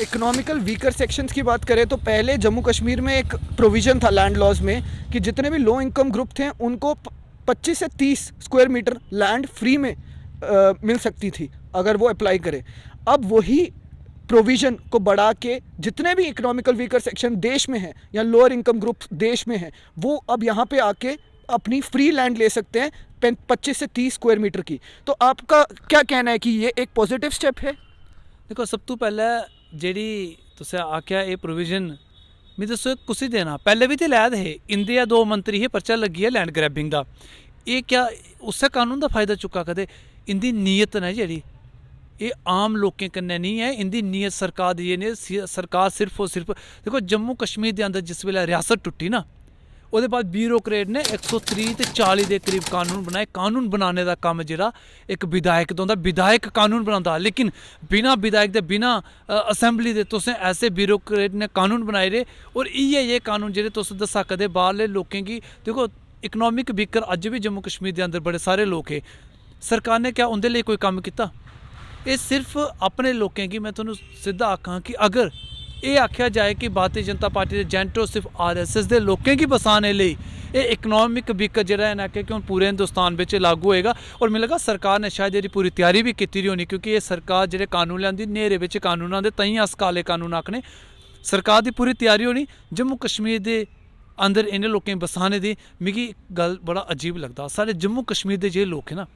Economical weaker sections की बात करें तो पहले जम्मू कश्मीर में एक प्रोविज़न था लैंड लॉज में कि जितने भी लो इनकम ग्रुप थे उनको 25 से 30 स्क्वायर मीटर लैंड फ्री में मिल सकती थी अगर वो अप्लाई करें। अब वही प्रोविज़न को बढ़ा के जितने भी इकोनॉमिकल वीकर सेक्शन देश में हैं या लोअर इनकम ग्रुप देश में हैं वो अब यहाँ पे आके अपनी फ्री लैंड ले सकते हैं 25 से 30 स्क्वायर मीटर की। तो आपका क्या कहना है कि ये एक पॉजिटिव स्टेप है? देखो, सब तो पैह्ले जेह्ड़ी तुसें आखेआ एह् प्रोविजन मिगी दस्सो कुसी देना, पैह्ले बी ते लै दे हे, इंदे गै 2 मंत्री हे, पर्चा लग्गी गेआ लैंड ग्रैबिंग दा। एह् क्या उस्सै कानून दा फायदा चुक्का कदें? इंदी नीयत न जेह्ड़ी एह् आम लोकें कन्नै नहीं है, इंदी नीयत सरकार दी नहीं। सरकार सिर्फ और सिर्फ देखो जम्मू कश्मीर दे अंदर जिस वेल्लै रियासत टुट्टी ना ओह्दे बाद ब्यूरोक्रेट ने 130 ते 40 दे करीब कानून बनाए। कानून बनाने दा कम्म जेह्ड़ा इक विधायक दा होंदा, विधायक कानून बनांदा, लेकिन बिना विधायक दे बिना असैंबली दे तुसें ऐसे ब्यूरोक्रेट ने कानून बनाए दे। और इ'यै जेह् कानून जेह्ड़े तुस दस्सा कदें बाह्रले लोकें गी देखो इकनॉमिक वीकर अज्ज बी जम्मू कश्मीर दे अंदर बड़े सारे लोक हे, सरकार ने क्या उं'दे लेई कोई कम्म कीता? एह् सिर्फ अपने लोकें गी मैं तुहानूं सिद्धा आखां कि अगर एह् आखेआ जाए कि भारतीय जनता पार्टी दे एजेंट हो सिर्फ RSS दे लोकें गी बसाने लेई एह् इकनॉमिक वीकर जेह्ड़ा इ'नें आखेआ कि हून पूरे हिंदुस्तान बिच लागू होएगा। और मिगी लगा सरकार ने शायद एह्दी पूरी त्यारी बी कीती दी होनी, क्योंकि एह् सरकार जेह्ड़े कानून लेआंदी न्हेरे बिच कानून आंदे, ताइयें अस काले कानून आखने। सरकार दी पूरी त्यारी होनी जम्मू कश्मीर दे अंदर इ'नें लोकें गी बसाने दी। मिगी गल्ल बड़ा अजीब लगदा, साढ़े जम्मू कश्मीर दे जे लोक है ना,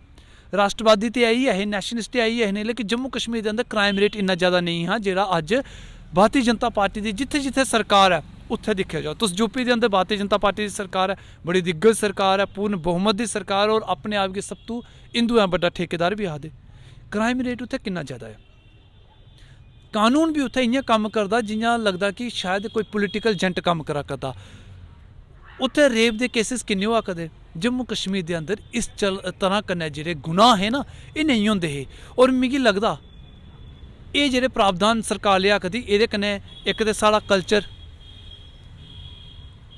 राष्ट्रवादी ते आई है, नैशनलिस्ट आई है, लेकिन जम्मू कश्मीर के अंदर क्राइम रेट इन्ना ज़्यादा नहीं हा जेह्ड़ा अज्ज भारतीय जनता पार्टी की जिथे जिथे सरकार है उत्थे दिक्खेआ जाओ। तुस यूपी के अंदर भारतीय जनता पार्टी की सरकार है, बड़ी दिग्गज सरकार है, पूर्ण बहुमत की सरकार, और अपने आप गी सब तू हिंदुएं बड़ा ठेकेदार भी आखदे। क्राइम रेट उत्थे किन्ना ज़्यादा है, कानून भी उत्थे इ'यां कम्म करदा जि'यां लगदा कि शायद कोई पोलिटिकल एजेंट कम्म करा करदा। उत्थे रेप दे केसेस किन्ने होआ करदे जम्मू कश्मीर के अंदर इस तरह कन्नै जेह्ड़े गुनाह है ना एह् नहीं होंदे हे। और मिगी लगदा एह् जेह्ड़े प्रावधान सरकार लेआ करदी एह्दे कन्नै इक ते साढ़ा कल्चर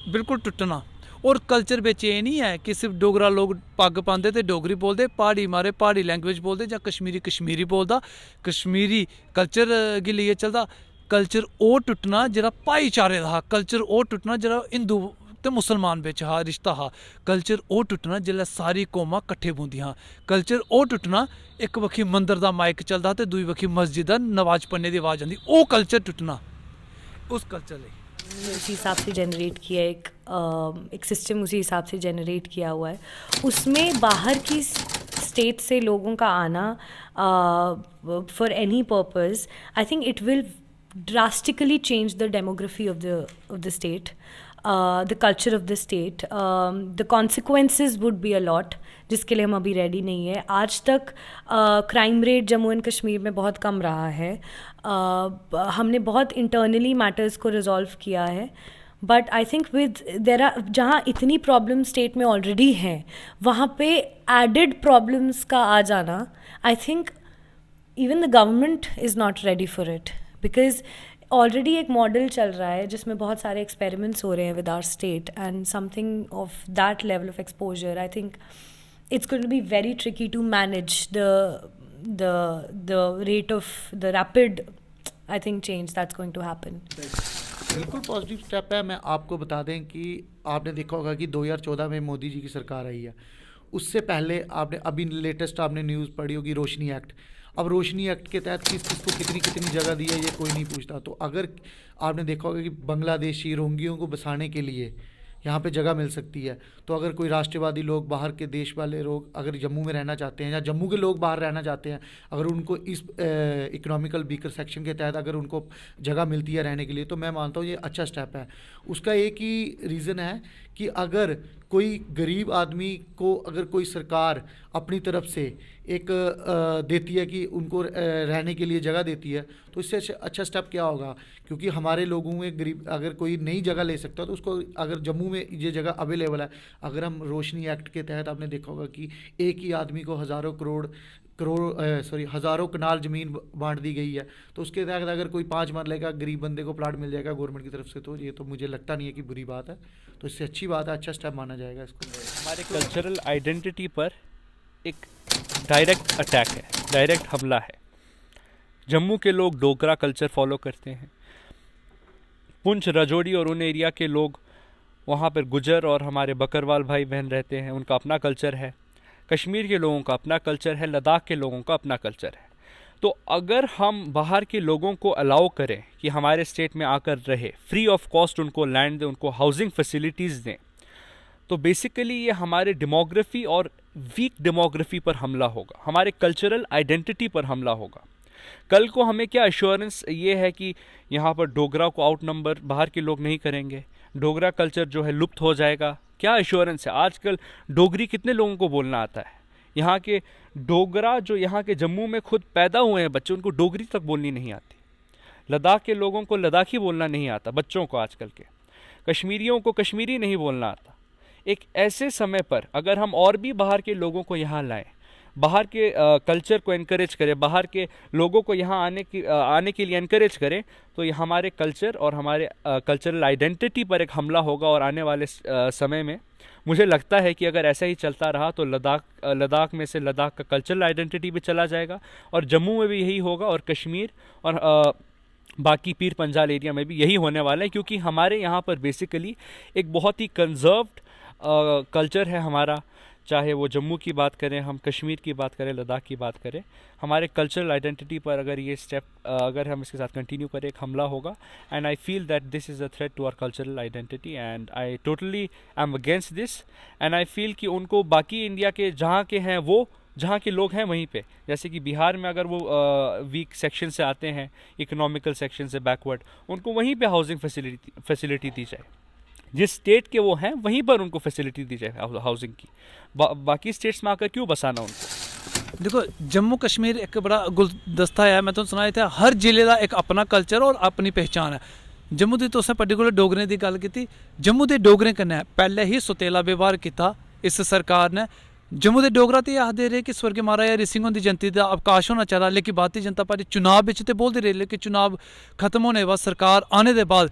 बिल्कुल टुट्टना। और कल्चर बिच एह् नहीं है कि सिर्फ डोगरा लोग पग्ग पांदे ते डोगरी बोलदे, प्हाड़ी मारे प्हाड़ी लैंग्वेज बोलदे, जां कश्मीरी कश्मीरी बोलदा, कश्मीरी कल्चर गी लेइयै चलदा। कल्चर ओह् टुट्टना जेह्ड़ा भाईचारे दा हा, कल्चर ओह् टुट्टना जेह्ड़ा हिंदू ते मुसलमान बिच हा रिश्ता हा, कल्चर ओह् टुट्टना जेल्लै सारी कौमां कट्ठे बौंह्दियां, कल्चर ओह् टुट्टना इक बक्खी मंदर दा माइक चलदा ते दूई बक्खी मस्जिद दा नमाज पढ़ने दी आवाज़ आंदी, ओह् कल्चर टुट्टना। उस कल्चर लेई उसी हिसाब से जनरेट किया एक सिस्टम उसी हिसाब से जनरेट किया हुआ है। उसमें बाहर की स्टेट से लोगों का आना for any purpose, I think it will drastically change the demography of the state, the culture of the state. The consequences would be a lot, जिसके लिए हम अभी रेडी नहीं है। आज तक crime rate Jammu and Kashmir में बहुत कम रहा है। हमने बहुत इंटरनली मैटर्स को रिजॉल्व किया है, but I think with there are जहाँ इतनी प्रॉब्लम स्टेट में ऑलरेडी हैं वहाँ पे एडेड प्रॉब्लम्स का आ जाना, I think even the government is not ready for it, because already एक मॉडल चल रहा है जिसमें बहुत सारे एक्सपेरिमेंट्स हो रहे हैं with our state, and something of that level of exposure, I think it's going to be very tricky to manage the rate of the rapid, I think, change that's going to happen. बिल्कुल positive step है। मैं आपको बता दें कि आपने देखा होगा कि 2014 में मोदी जी की सरकार आई है, उससे पहले आपने अभी लेटेस्ट आपने न्यूज़ पढ़ी होगी रोशनी एक्ट। अब रोशनी एक्ट के तहत किस किस को कितनी कितनी जगह दी है ये कोई नहीं पूछता। तो अगर आपने देखा होगा कि बांग्लादेशी रोहिंग्यों को बसाने के लिए यहाँ पे जगह मिल सकती है, तो अगर कोई राष्ट्रवादी लोग बाहर के देश वाले लोग अगर जम्मू में रहना चाहते हैं या जम्मू के लोग बाहर रहना चाहते हैं, अगर उनको इस इकोनॉमिकल वीकर सेक्शन के तहत अगर उनको जगह मिलती है रहने के लिए, तो मैं मानता हूँ ये अच्छा स्टेप है। उसका एक ही रीज़न है कि अगर कोई गरीब आदमी को अगर कोई सरकार अपनी तरफ से एक देती है कि उनको रहने के लिए जगह देती है, तो इससे अच्छा स्टेप क्या होगा? क्योंकि हमारे लोगों में गरीब अगर कोई नई जगह ले सकता है तो उसको अगर जम्मू में ये जगह अवेलेबल है, अगर हम रोशनी एक्ट के तहत आपने देखा होगा कि एक ही आदमी को हज़ारों कनाल ज़मीन बांट दी गई है, तो उसके तहत अगर कोई 5 मरले का गरीब बंदे को प्लाट मिल जाएगा गवर्नमेंट की तरफ से, तो ये तो मुझे लगता नहीं है कि बुरी बात है। तो इससे अच्छी बात है, अच्छा स्टेप माना जाएगा इसको। हमारे कल्चरल आइडेंटिटी पर एक डायरेक्ट अटैक है, डायरेक्ट हमला है। जम्मू के लोग डोगरा कल्चर फॉलो करते हैं। पुंछ, राजौरी और उन एरिया के लोग, वहाँ पर गुजर और हमारे बकरवाल भाई बहन रहते हैं, उनका अपना कल्चर है। कश्मीर के लोगों का अपना कल्चर है, लद्दाख के लोगों का अपना कल्चर है। तो अगर हम बाहर के लोगों को अलाउ करें कि हमारे स्टेट में आकर रहे, फ्री ऑफ कॉस्ट उनको लैंड दें, उनको हाउसिंग फैसिलिटीज़ दें, तो बेसिकली ये हमारे डेमोग्राफी और वीक डेमोग्राफी पर हमला होगा, हमारे कल्चरल आइडेंटिटी पर हमला होगा। कल को हमें क्या एश्योरेंस ये है कि यहाँ पर डोगरा को आउट नंबर बाहर के लोग नहीं करेंगे, डोगरा कल्चर जो है लुप्त हो जाएगा? क्या एश्योरेंस है? आजकल डोगरी कितने लोगों को बोलना आता है? यहाँ के डोगरा जो यहाँ के जम्मू में खुद पैदा हुए हैं बच्चे, उनको डोगरी तक बोलनी नहीं आती। लद्दाख के लोगों को लद्दाखी बोलना नहीं आता बच्चों को आजकल के। कश्मीरियों को कश्मीरी नहीं बोलना आता। एक ऐसे समय पर अगर हम और भी बाहर के लोगों को यहाँ लाएं, बाहर के कल्चर को एनकरेज करें, बाहर के लोगों को यहाँ आने के लिए एनकरेज करें, तो ये हमारे कल्चर और हमारे कल्चरल आइडेंटिटी पर एक हमला होगा। और आने वाले समय में मुझे लगता है कि अगर ऐसा ही चलता रहा तो लद्दाख में से लद्दाख का कल्चरल आइडेंटिटी भी चला जाएगा, और जम्मू में भी यही होगा, और कश्मीर और बाकी पीर पंजाल एरिया में भी यही होने वाला है। क्योंकि हमारे यहाँ पर बेसिकली एक बहुत ही कंजर्व्ड कल्चर है हमारा। चाहे वो जम्मू की बात करें, हम कश्मीर की बात करें, लद्दाख की बात करें, हमारे कल्चरल आइडेंटिटी पर अगर ये स्टेप अगर हम इसके साथ कंटिन्यू करें, एक हमला होगा। And I feel that this is a threat to our cultural identity, and I totally am against this. And I feel कि उनको बाकी इंडिया के जहाँ के हैं, वो जहाँ के लोग हैं वहीं पे, जैसे कि बिहार में अगर वो वीक सेक्शन से आते हैं, इकोनॉमिकल सेक्शन से बैकवर्ड, उनको वहीं पे हाउसिंग फैसिलिटी दी जाए। जिस स्टेट के वो हैं वहीं पर उनको फैसिलिटी दी जाए हाउसिंग की। बाकी स्टेट्स में आकर क्यों बसाना उनको? देखो, जम्मू कश्मीर एक बड़ा गुलदस्ता है। मैं तुहानूं सुनाया था, हर जिले का एक अपना कल्चर और अपनी पहचान है। जम्मू की तुसें पर्टिकुलर डोगरें की गल की, जम्मू के डोगरें कन्नै पहले ही सुतेला व्यवहार किया इस सरकार ने। जम्मू के डोगरा तो आखते रहे कि स्वर्गीय महाराजा हरि सिंह उनकी जयंती का अवकाश होना चाहिए, लेकिन भारतीय जनता पार्टी चुनाव में तो बोलते रहे, लेकिन चुनाव खत्म होने के बाद, सरकार आने के बाद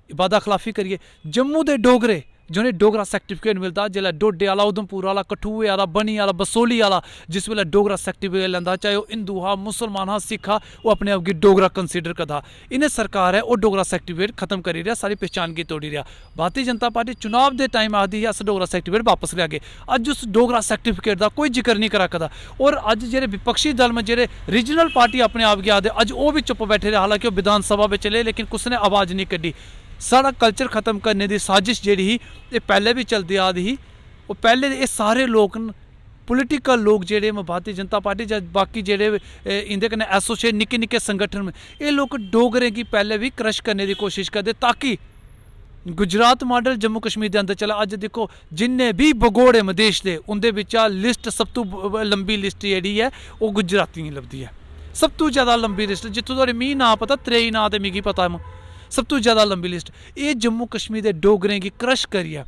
वादा खिलाफी करिए। जम्मू के डोगरे जिन्हें डोगरा सर्टिफिकेट मिलता, जिसलै डोडे आला, उधमपुर आला, कठुए आला, बनी आला, बसोली आला जिस वेले डोगरा सर्टिफिकेट लैंदा, चाहे वह हिंदू हा, मुसलमान हा, सिख हा, वो अपने आप गी डोगरा कंसीडर करता। इन्हें सरकार है वो डोगरा सर्टिफिकेट खत्म करी रहा, सारी पहचान की तोड़ी रहा। भारतीय जनता पार्टी चुनाव के टाइम आती है अस डोगरा सर्टिफिकेट वापस लिया गए। अज उस डोगरा सर्टिफिकेट का कोई जिक्र नहीं करा करता। और अज जो विपक्षी दल में जो रीजनल पार्टी अपने आप गी आते, अज वो भी चुप बैठे रहे, हालांकि वो विधानसभा में चले, लेकिन किसी ने आवाज़ नहीं कढ़ी। सारा कल्चर खत्म करने की साजिश जी ये पहले भी चलती आ रही। वो पहले ये सारे लोग पोलिटिकल लोग जेडे भारतीय जनता पार्टी या बाकी जेडे इंदे कन्नै एसोसिएट निक्के निक्के संगठन में, ये लोग डोगरें की पहले भी क्रश करने की कोशिश करते, ताकि गुजरात मॉडल जम्मू कश्मीर के अंदर चला। अज देखो जिन्ने भी भगोड़े मदेश के उनके बिचा लिस्ट सब तो लंबी लिस्ट जी है वो गुजराती लभदी है। सब तो ज़्यादा लंबी लिस्ट, जितों थोड़े मी ना पता, 23 ना तो मिगी पता है, सब तो ज़्यादा लंबी लिस्ट। ये जम्मू कश्मीर के डोगरें की क्रश करिए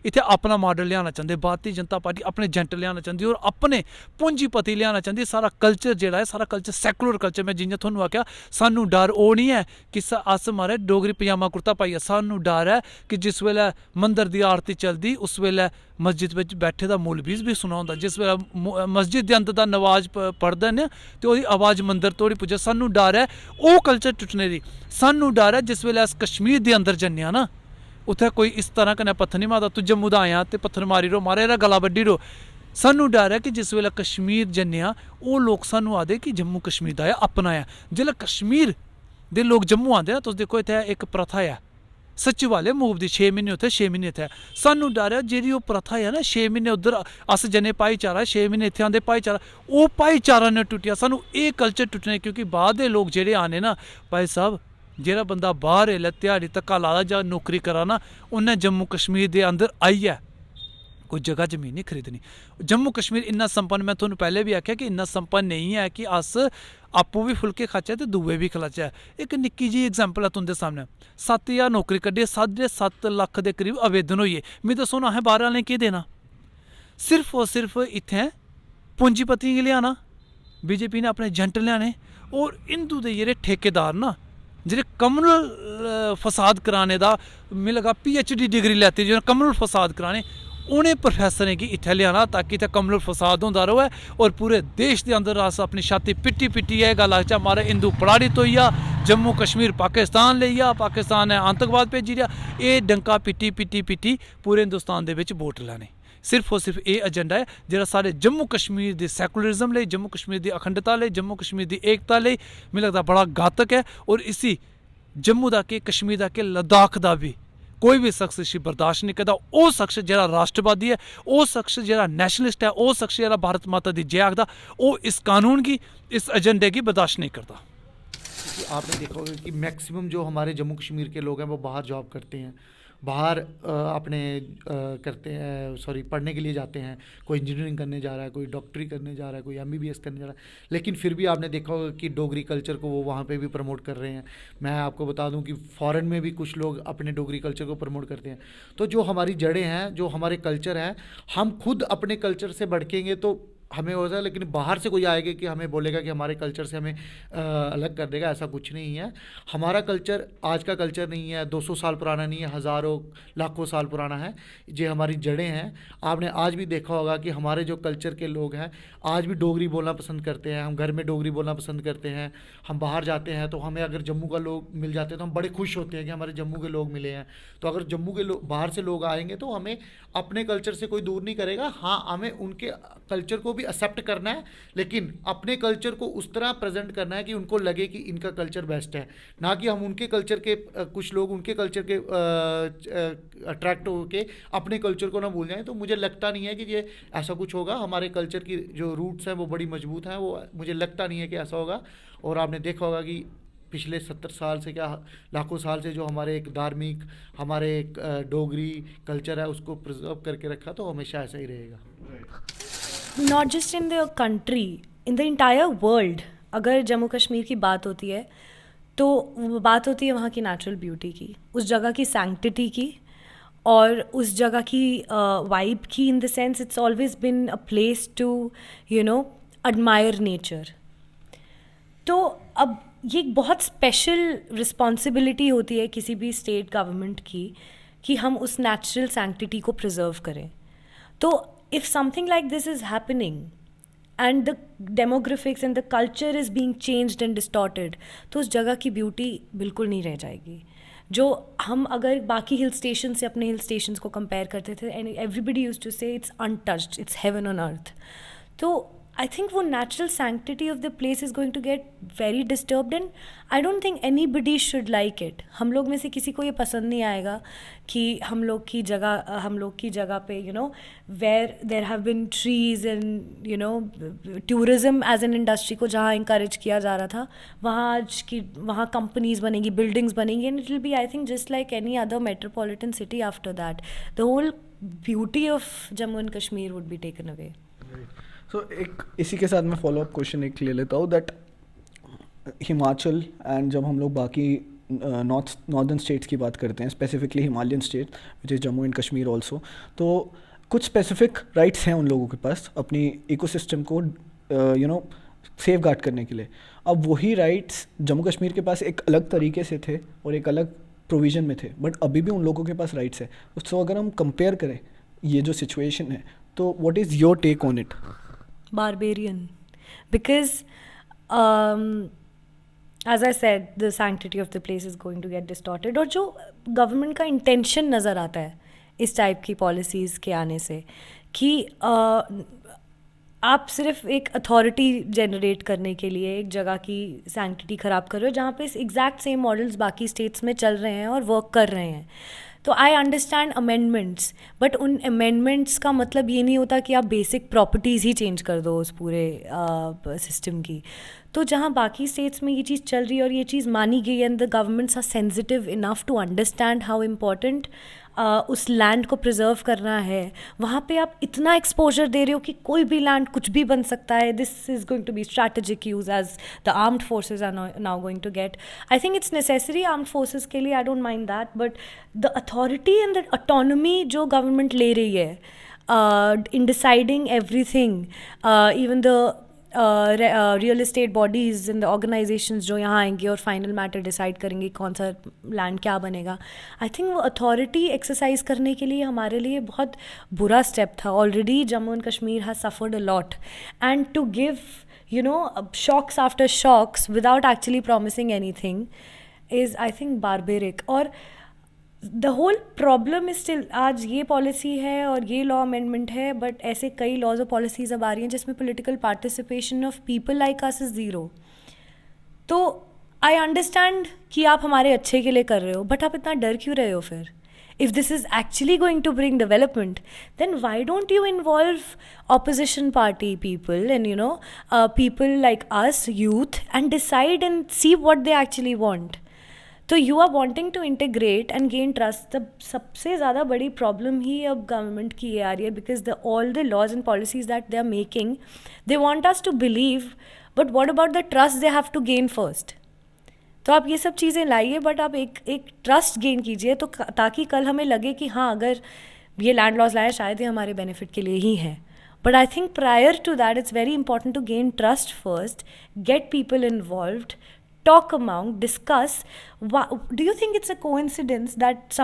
इत्थे अपना मॉडल लियाना चाहते। भारतीय जनता पार्टी अपने एजेंट लियाना चाहती और अपने पूंजीपति लियाना चाहती। सारा कल्चर जोड़ा है, सारा कल्चर सैकुलर कल्चर। मैं जियां थोनू आख्या, सानू डर वो नहीं है कि अस मारे डोगरी पजामा कुर्ता पाइए, सानू डर है कि जिस वेले मंदिर की आरती चलती उस वेले मस्जिद में बैठे दा मौलवी भी सुना होंदा, जिस वेले मस्जिद के अंदर दा नमाज पढ़ते हैं तो वही आवाज़ मंदिर तोड़ी पुजे। सानू डर है वो कल्चर टुटने की। सानू डर है जिस वेले अस कश्मीर के अंदर जन्ने ना, उत्थे कोई इस तरह कन्नै पत्थर नहीं मारदा, तू जम्मू दा आया तो पत्थर मारी रो, मारे रा गला बड्डी रो। सानू डर है कि जिस वेले कश्मीर जन्ने वो लोग सानू आदे कि जम्मू कश्मीर दा है, अपना है। जिसलै कश्मीर दे लोग जम्मू आते हैं, तुस देखो इत्थे एक प्रथा है सचिवालय मूव दी, 6 महीने उत्थे 6 महीने इत्थे। सानू डर है जी वो प्रथा है ना, 6 महीने उधर अस जने भाईचारा, 6 महीने इत्थे आंदे भाईचारा, वो भाईचारा ने टुटिया। सानू ये कल्चर टुटने, क्योंकि बाद दे लोग जेड़े आने ना, भाई साहब जेड़ा बंदा बाहर है ध्याड़ी धक्का ला जां नौकरी करा ना, उन्हें जम्मू कश्मीर के अंदर आइए कोई जगह जमीन नहीं खरीदनी। जम्मू कश्मीर इन्ना संपन्न, मैं थोनू पहले भी आख्या कि इन्ना संपन्न नहीं है कि अस आपू भी फुलके खाचे तो दूए भी खलाचे। एक निक्की जी एग्जाम्पल है तुंदे सामने, 7,000 नौकरी कड्ढी, 7.5 लक्ष के करीब आवेदन होइए। मैं दसो ना, असें बाहर आह्लें केह् देना? सिर्फ और सिर्फ इत्थें पूंजीपतियें गी लियाना, बीजेपी ने अपने एजेंट लियाने, और हिंदू दे जेह्ड़े ठेकेदार ना, जेह्ड़े कम्युनल फसाद कराने दा मिगी लगा PhD डिग्री लैती, जिन्हें कम्युनल फसाद कराने, उ'नें प्रोफैसरें गी इत्थै लेआना ताकि इत्थै कमल फसाद होंदा रवै और पूरे देश दे अंदर अस अपनी छाती पिट्टी पिट्टियै एह् गल्ल आखचै मारा हिंदू प्रताड़ित होई गेआ, जम्मू कश्मीर पाकिस्तान लेई गेआ, पाकिस्तान ने आतंकवाद भेजी ओड़ेआ। एह् डंका पिट्टी पिट्टी पिट्टी पूरे हिंदुस्तान दे बिच वोट लैने। सिर्फ और सिर्फ एह् एजेंडा है जेह्ड़ा साढ़े जम्मू कश्मीर दी सैकुलरिज्म लेई, जम्मू कश्मीर दी अखंडता लेई, जम्मू कश्मीर दी एकता लेई मिगी लगदा बड़ा घातक है। और इसी जम्मू दा के कश्मीर दा के लद्दाख दा भी कोई भी शख्स इसी बर्दाश्त नहीं करदा। ओह् शख्स जेह्ड़ा राष्ट्रवादी है, ओह् शख्स जेह्ड़ा नेशनलिस्ट है, ओह् शख्स जेह्ड़ा भारत माता दी जय आखदा, ओह् इस कानून गी, इस एजेंडे गी बर्दाश्त नहीं करदा। क्योंकि आपने देखा होगा कि मैक्सिमम जो हमारे जम्मू कश्मीर के लोग हैं वो बाहर जॉब करते हैं, बाहर अपने करते हैं, सॉरी पढ़ने के लिए जाते हैं। कोई इंजीनियरिंग करने जा रहा है, कोई डॉक्टरी करने जा रहा है, कोई एमबीबीएस करने जा रहा है, लेकिन फिर भी आपने देखा होगा कि डोगरी कल्चर को वो वहाँ पे भी प्रमोट कर रहे हैं। मैं आपको बता दूं कि फ़ॉरेन में भी कुछ लोग अपने डोगरी कल्चर को प्रमोट करते हैं। तो जो हमारी जड़ें हैं, जो हमारे कल्चर हैं, हम खुद अपने कल्चर से भड़केंगे तो हमें हो जाए, लेकिन बाहर से कोई आएगा कि हमें बोलेगा कि हमारे कल्चर से हमें अलग कर देगा, ऐसा कुछ नहीं है। हमारा कल्चर आज का कल्चर नहीं है, 200 साल पुराना नहीं है, हज़ारों लाखों साल पुराना है। ये हमारी जड़ें हैं। आपने आज भी देखा होगा कि हमारे जो कल्चर के लोग हैं आज भी डोगरी बोलना पसंद करते हैं। हम घर में डोगरी बोलना पसंद करते हैं। हम बाहर जाते हैं तो हमें अगर जम्मू का लोग मिल जाते हैं तो हम बड़े खुश होते हैं कि हमारे जम्मू के लोग मिले हैं। तो अगर जम्मू के लोग बाहर से लोग आएंगे तो हमें अपने कल्चर से कोई दूर नहीं करेगा। हाँ, हमें उनके कल्चर को भी एक्सेप्ट करना है, लेकिन अपने कल्चर को उस तरह प्रेजेंट करना है कि उनको लगे कि इनका कल्चर बेस्ट है, ना कि हम उनके कल्चर के कुछ लोग उनके कल्चर के अट्रैक्ट होके अपने कल्चर को ना भूल जाएं। तो मुझे लगता नहीं है कि ये ऐसा कुछ होगा। हमारे कल्चर की जो रूट्स हैं वो बड़ी मजबूत हैं, वो मुझे लगता नहीं है कि ऐसा होगा। और आपने देखा होगा कि पिछले 70 साल से क्या लाखों साल से जो हमारे एक धार्मिक, हमारे एक डोगरी कल्चर है उसको प्रिजर्व करके रखा, तो हमेशा ऐसा ही रहेगा। Not just in the country, in the entire world. अगर जम्मू कश्मीर की बात होती है तो बात होती है वहाँ की नेचुरल ब्यूटी की, उस जगह की सैंक्टिटी की, और उस जगह की वाइब की, in the sense it's always been a place to admire nature. तो अब ये एक बहुत स्पेशल रिस्पॉन्सिबिलिटी होती है किसी भी स्टेट गवर्नमेंट की कि हम उस नेचुरल सैंक्टिटी को प्रिजर्व करें। तो if something like this is happening and the demographics and the culture is being changed and distorted, तो उस जगह की ब्यूटी बिल्कुल नहीं रह जाएगी। जो हम अगर बाकी हिल स्टेशन से अपने हिल स्टेशंस को कंपेयर करते थे, and everybody used to say it's untouched, it's heaven on earth, तो आई थिंक वो natural sanctity of the place is going to get very disturbed, and I don't think anybody should like it. हम लोग में से किसी को ये पसंद नहीं आएगा कि हम लोग की जगह पे where there have been trees and tourism as an industry को जहाँ इंकरेज किया जा रहा था, वहाँ कंपनीज बनेंगी, बिल्डिंग्स बनेंगी, and it will be I think just like any other metropolitan city after that. The whole beauty of Jammu and Kashmir would be taken away. So एक इसी के साथ मैं फॉलो अप क्वेश्चन एक ले लेता हूँ दैट हिमाचल एंड जब हम लोग बाकी नॉर्दर्न स्टेट्स की बात करते हैं, specifically Himalayan state which is Jammu and Kashmir also, तो कुछ स्पेसिफिक राइट्स हैं उन लोगों के पास अपनी इकोसिस्टम को सेफ गार्ड करने के लिए। अब वही राइट्स जम्मू कश्मीर के पास एक अलग तरीके से थे और एक अलग प्रोविज़न में थे, बट अभी भी उन लोगों के पास राइट्स है। तो अगर हम कंपेयर करें ये जो सिचुएशन है, तो what is your take on it? Barbarian, because as I said, the sanctity of the place is going to get distorted, और जो गवर्नमेंट का इंटेंशन नज़र आता है इस टाइप की पॉलिसीज़ के आने से कि आप सिर्फ एक अथॉरिटी जनरेट करने के लिए एक जगह की सैंक्टिटी ख़राब कर रहे हो जहाँ पे एग्जैक्ट सेम मॉडल्स बाकी स्टेट्स में चल रहे हैं और वर्क कर रहे हैं। तो आई अंडरस्टैंड अमेंडमेंट्स, बट उन अमेंडमेंट्स का मतलब ये नहीं होता कि आप बेसिक प्रॉपर्टीज़ ही चेंज कर दो उस पूरे सिस्टम की। तो जहाँ बाकी स्टेट्स में ये चीज़ चल रही है और ये चीज़ मानी गई and the governments are sensitive enough to understand how important उस लैंड को प्रिजर्व करना है, वहाँ पे आप इतना एक्सपोजर दे रहे हो कि कोई भी लैंड कुछ भी बन सकता है। This is going to be strategic use as the armed forces are now going to get. I think it's necessary armed forces के लिए, I don't mind that, but the authority and the autonomy जो government ले रही है in deciding everything, even the real estate bodies in the organisations जो यहाँ आएंगे और फाइनल मैटर डिसाइड करेंगे कौन सा लैंड क्या बनेगा. आई थिंक वो अथॉरिटी एक्सरसाइज करने के लिए हमारे लिए बहुत बुरा स्टेप था. Already Jammu and Kashmir has suffered a lot, and to give shocks after shocks without actually promising anything is, I think, barbaric. और the whole problem is still, आज ये पॉलिसी है और ये लॉ अमेंडमेंट है, बट ऐसे कई लॉज और पॉलिसीज अब आ रही हैं जिसमें political participation of people like us is zero. तो आई अंडरस्टैंड कि आप हमारे अच्छे के लिए कर रहे हो, बट आप इतना डर क्यों रहे हो फिर? If this is actually going to bring development, then why don't you involve opposition party people and people like us, youth, and decide and see what they actually want. तो you are wanting to integrate and gain trust. तब सबसे ज़्यादा बड़ी problem ही अब government की ये आ रही है, because all the laws and policies that they are making, they want us to believe, but what about the trust they have to gain first? तो आप ये सब चीज़ें लाइए, बट आप एक ट्रस्ट गेन कीजिए, तो ताकि कल हमें लगे कि हाँ, अगर ये लैंड लॉज लाए शायद ये हमारे बेनिफिट के लिए ही है. But I think prior to that it's very important to gain trust first, get people involved, talk among, discuss. Do you think it's a coincidence that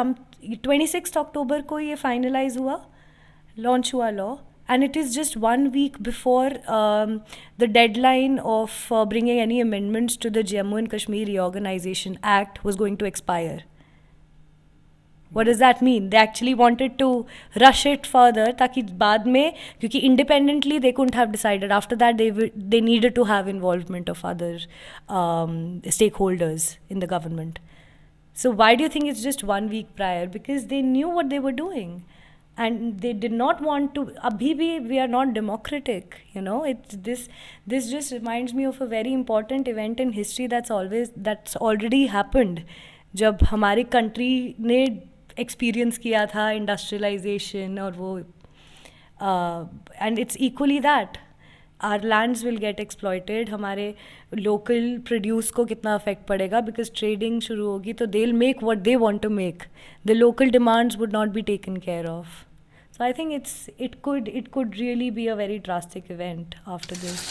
26th October को ये finalize हुआ, launch हुआ law, and it is just 1 week before the deadline of bringing any amendments to the Jammu and Kashmir Reorganization Act was going to expire? What does that mean? They actually wanted to rush it further ताकि बाद में, क्योंकि independently they couldn't have decided. After that they needed to have involvement of other stakeholders in the government. So why do you think it's just 1 week prior? Because they knew what they were doing. And they did not want to. Abhi bhi we are not democratic, It's this just reminds me of a very important event in history that's already happened. जब हमारी country ने experience किया था industrialization और वो, and it's equally that, our lands will get exploited. हमारे local produce को कितना अफेक्ट पड़ेगा, बिकॉज ट्रेडिंग शुरू होगी तो they will make what they want to make. The local demands would not be taken care of. So I think it could really be a very drastic event after this.